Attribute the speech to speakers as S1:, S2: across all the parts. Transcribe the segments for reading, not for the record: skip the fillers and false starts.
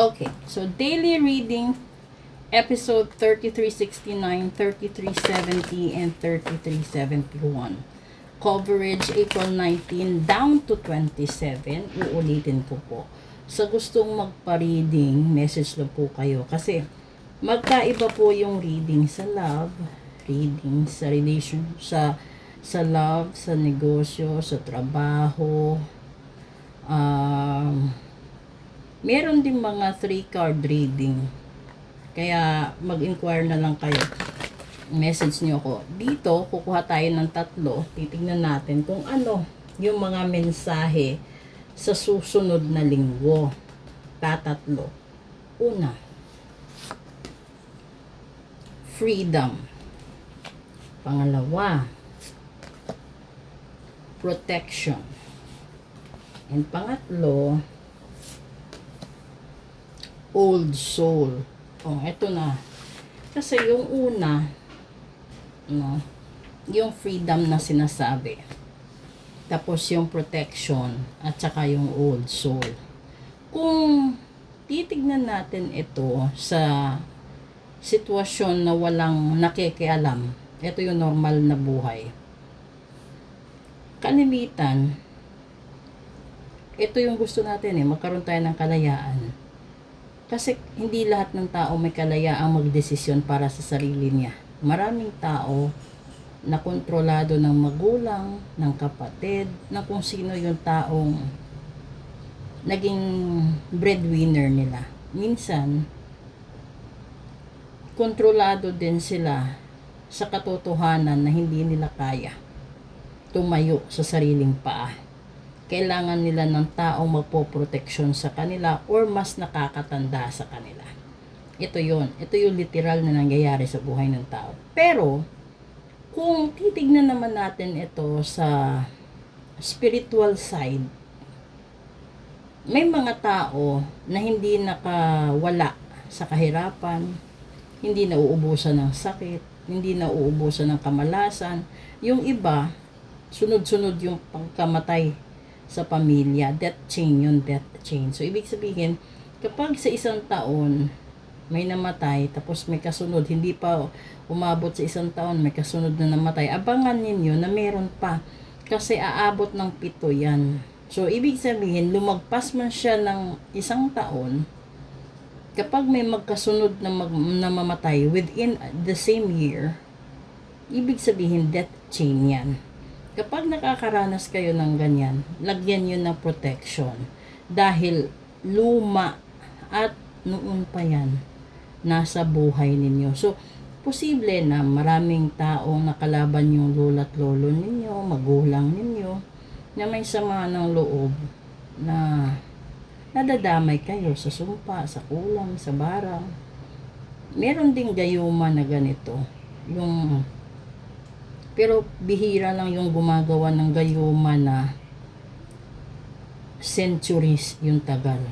S1: Okay, so daily reading, episode 3369, 3370, and 3371. Coverage April 19 down to 27. Uulitin ko po. Sa gustong magpa-reading, message lang po kayo. Kasi magkaiba po yung reading sa love, reading sa relation, sa love, sa negosyo, sa trabaho. Meron din mga 3-card reading. Kaya mag-inquire na lang kayo. Message nyo ko. Dito, kukuha tayo ng 3. Titignan natin kung ano yung mga mensahe sa susunod na linggo. 3. Una, freedom. Pangalawa, protection. And pangatlo, old soul. Oh, eto na. Kasi yung una, no, yung freedom na sinasabi. Tapos yung protection at saka yung old soul. Kung titignan natin ito sa sitwasyon na walang nakikialam, ito yung normal na buhay. Kalimitan, ito yung gusto natin magkaroon tayo ng kalayaan. Kasi hindi lahat ng tao may kalayaang magdesisyon para sa sarili niya. Maraming tao na kontrolado ng magulang, ng kapatid, na kung sino yung taong naging breadwinner nila. Minsan, kontrolado din sila sa katotohanan na hindi nila kaya tumayo sa sariling paa. Kailangan nila ng taong magpoproteksyon sa kanila or mas nakakatanda sa kanila. Ito yun. Ito yung literal na nangyayari sa buhay ng tao. Pero, kung titignan naman natin ito sa spiritual side, may mga tao na hindi nakawala sa kahirapan, hindi nauubusan ng sakit, hindi nauubusan ng kamalasan. Yung iba, sunod-sunod yung pagkamatay sa pamilya. Death chain yun, death chain. So, ibig sabihin, kapag sa isang taon, may namatay, tapos may kasunod, hindi pa umabot sa isang taon, may kasunod na namatay, abangan ninyo na meron pa. Kasi aabot ng 7 yan. So, ibig sabihin, lumagpas man siya ng isang taon, kapag may magkasunod na mamatay within the same year, ibig sabihin, death chain yan. Kapag nakakaranas kayo ng ganyan, lagyan nyo ng protection. Dahil luma at noon pa yan, nasa buhay ninyo. So, posible na maraming taong nakalaban yung lola't lolo ninyo, magulang ninyo, na may sama ng loob na nadadamay kayo sa sumpa, sa kulam, sa barang. Meron ding gayuma na ganito. Pero bihira lang yung gumagawa ng gayuma na centuries yung tagal.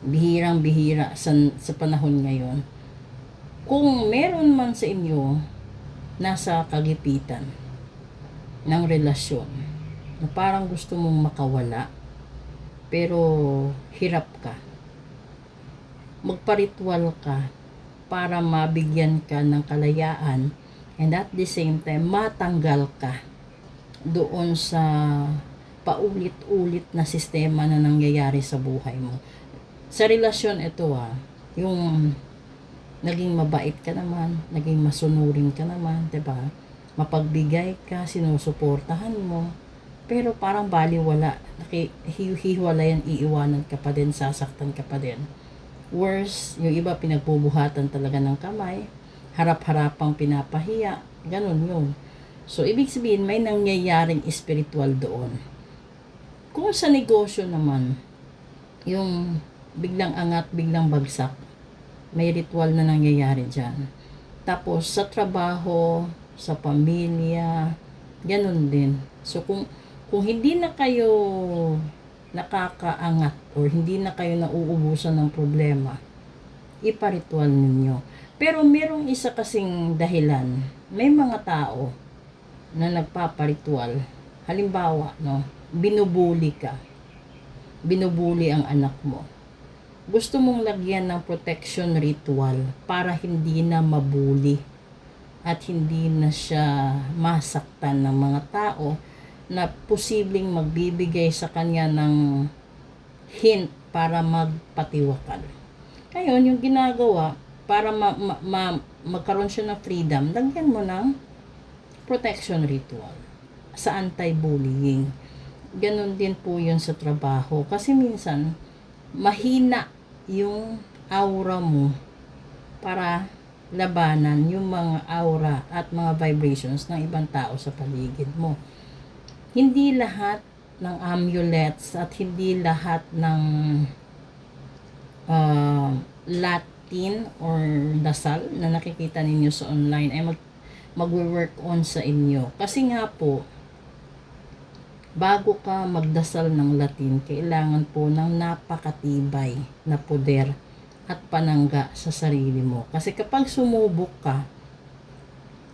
S1: Bihirang-bihira sa panahon ngayon. Kung meron man sa inyo, nasa kagipitan ng relasyon, na parang gusto mong makawala, pero hirap ka. Magparitual ka para mabigyan ka ng kalayaan, and at the same time, matanggal ka doon sa paulit-ulit na sistema na nangyayari sa buhay mo. Sa relasyon ito yung naging mabait ka naman, naging masunurin ka naman, 'di ba? Mapagbigay ka, sinusuportahan mo, pero parang baliwala, hiwalayan, iiwanan ka pa din, sasaktan ka pa din. Worse, yung iba pinagbubuhatan talaga ng kamay, harap-harapang pinapahiya, ganun yun. So, ibig sabihin, may nangyayaring spiritual doon. Kung sa negosyo naman, yung biglang angat, biglang bagsak, may ritual na nangyayari dyan. Tapos, sa trabaho, sa pamilya, ganun din. So, kung hindi na kayo nakakaangat or hindi na kayo nauubusan ng problema, iparitual ninyo. Pero merong isa kasing dahilan. May mga tao na nagpaparitual. Halimbawa, binubuli ka. Binubuli ang anak mo. gusto mong lagyan ng protection ritual para hindi na mabuli at hindi na siya masaktan ng mga tao na posibleng magbibigay sa kanya ng hint para magpatiwakal. Ngayon, yung ginagawa para magkaroon siya ng freedom, lagyan mo ng protection ritual sa anti-bullying. Ganon din po yun sa trabaho. Kasi minsan, mahina yung aura mo para labanan yung mga aura at mga vibrations ng ibang tao sa paligid mo. Hindi lahat ng amulets at hindi lahat ng Latin or dasal na nakikita ninyo sa online ay magwo-work on sa inyo. Kasi nga po, bago ka magdasal ng Latin, kailangan po ng napakatibay na poder at panangga sa sarili mo. Kasi kapag sumubok ka,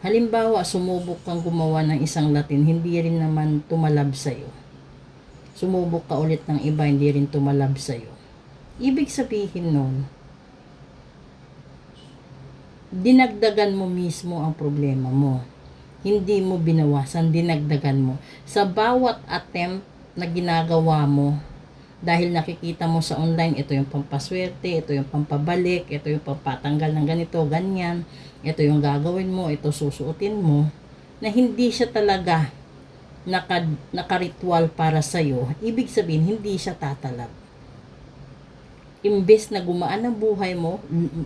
S1: halimbawa sumubok kang gumawa ng isang Latin, hindi rin naman tumalab sa'yo. Sumubok ka ulit ng iba, hindi rin tumalab sa'yo. Ibig sabihin nun, dinagdagan mo mismo ang problema mo. Hindi mo binawasan, dinagdagan mo. Sa bawat attempt na ginagawa mo, dahil nakikita mo sa online, ito yung pampaswerte, ito yung pampabalik, ito yung pampatanggal ng ganito, ganyan, ito yung gagawin mo, ito susuotin mo, na hindi siya talaga naka-ritual para sa'yo, ibig sabihin, hindi siya tatalab. Imbes na gumaan ang buhay mo,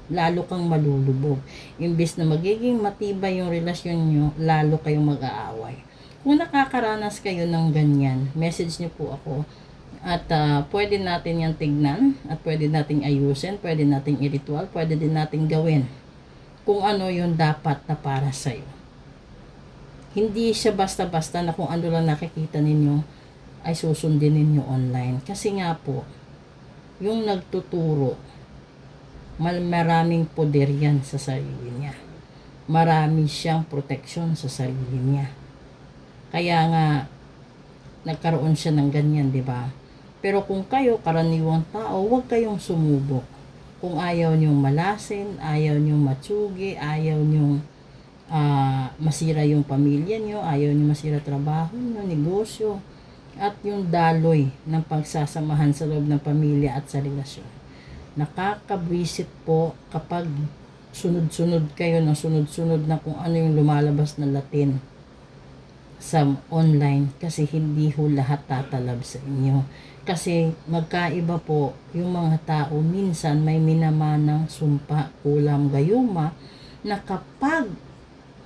S1: lalo kang malulubog. Imbes na magiging matibay yung relasyon nyo, lalo kayong mag-aaway. Kung nakakaranas kayo ng ganyan, message nyo po ako. At pwede natin yan tignan, at pwede nating ayusin, pwede nating i-ritual, pwede din nating gawin kung ano yung dapat na para sa'yo. Hindi siya basta-basta na kung ano lang nakikita ninyo ay susundin ninyo online. Kasi nga po, yung nagtuturo, maraming poder yan sa sarili niya. Marami siyang proteksyon sa sarili niya. Kaya nga, nagkaroon siya ng ganyan, di ba? Pero kung kayo, karaniwang tao, huwag kayong sumubok. Kung ayaw niyong malasin, ayaw niyong matsugi, ayaw niyong masira yung pamilya niyo, ayaw niyong masira trabaho niyo, negosyo, at yung daloy ng pagsasamahan sa loob ng pamilya at sa relasyon. Nakakabwisit po kapag sunod-sunod kayo ng sunod-sunod na kung ano yung lumalabas na Latin sa online, kasi hindi ho lahat tatalab sa inyo. Kasi magkaiba po yung mga tao, minsan may minamanang sumpa, kulam, gayuma, na kapag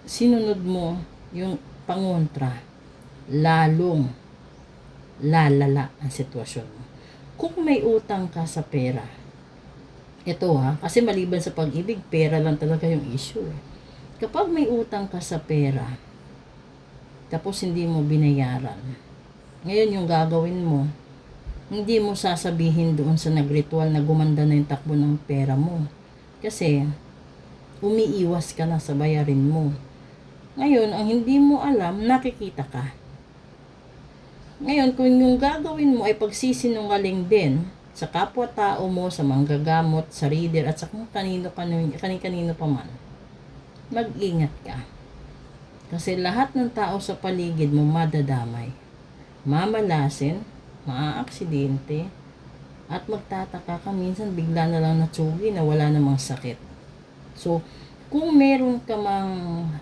S1: sinunod mo yung pangontra, lalong lalala ang sitwasyon mo. Kung may utang ka sa pera, ito kasi maliban sa pag-ibig, pera lang talaga yung issue. Kapag may utang ka sa pera, tapos hindi mo binayaran, ngayon yung gagawin mo, hindi mo sasabihin doon sa nagritual na gumanda na yung takbo ng pera mo. Kasi, umiiwas ka na sa bayarin mo. Ngayon, ang hindi mo alam, nakikita ka. Ngayon, kung yung gagawin mo ay pagsisinungaling din sa kapwa-tao mo, sa manggagamot, sa reader, at sa kung kanino pa man, mag-ingat ka. Kasi lahat ng tao sa paligid mo madadamay, mamalasin, maaaksidente, at magtataka ka minsan bigla na lang natsugi na wala namang sakit. So, kung meron ka mang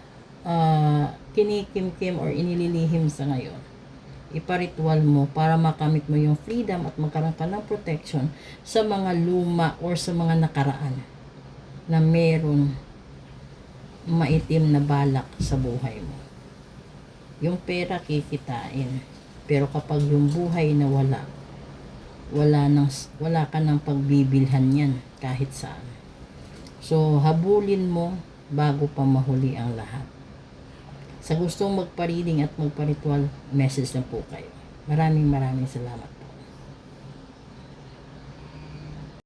S1: kinikimkim or inililihim sa ngayon, iparitual mo para makamit mo yung freedom at magkaroon ka ng protection sa mga luma or sa mga nakaraan na meron maitim na balak sa buhay mo. Yung pera kikitain, pero kapag yung buhay na wala ka ng pagbibilhan yan kahit saan. So, habulin mo bago pa mahuli ang lahat. Sa gustong magpa-reading at magpa-ritual, message na po kayo. Maraming salamat.